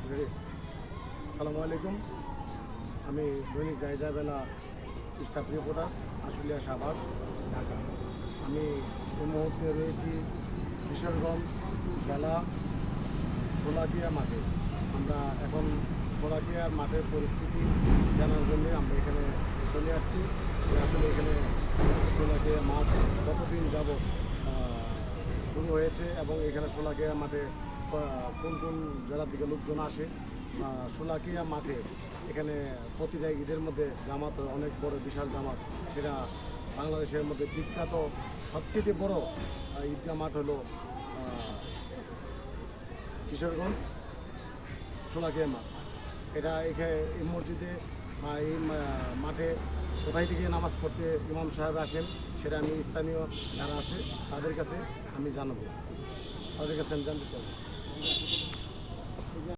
আসসালামু আলাইকুম। আমি দৈনিক জায়জাবেলা স্টাফ রিপোর্টার, আশুলিয়া, শাহবাগ, ঢাকা। আমি এই মুহূর্তে রয়েছি কিশোরগঞ্জ জেলা শোলাকিয়া মাঠে। আমরা এখন শোলাকিয়ার মাঠের পরিস্থিতি জানার জন্য আমরা এখানে চলে আসছি। আসলে এখানে শোলাকিয়া মাঠ কতদিন যাবত শুরু হয়েছে এবং এখানে শোলাকিয়া মাঠে কোন কোন জেলা থেকে লোকজন আসে। শোলাকিয়া মাঠে এখানে প্রতিটা ঈদের মধ্যে জামাত হয়, অনেক বড় বিশাল জামাত। সেটা বাংলাদেশের মধ্যে বিখ্যাত সবচেয়ে বড় ঈদগাহ মাঠ হলো কিশোরগঞ্জ শোলাকিয়া মাঠ। এটা এখানে এই মসজিদে এই মাঠে কোথায় থেকে নামাজ পড়তে ইমাম সাহেব আসেন সেটা আমি স্থানীয় যারা আছে তাদের কাছে আমি জানাবো, তাদের কাছে আমি জানতে চাই।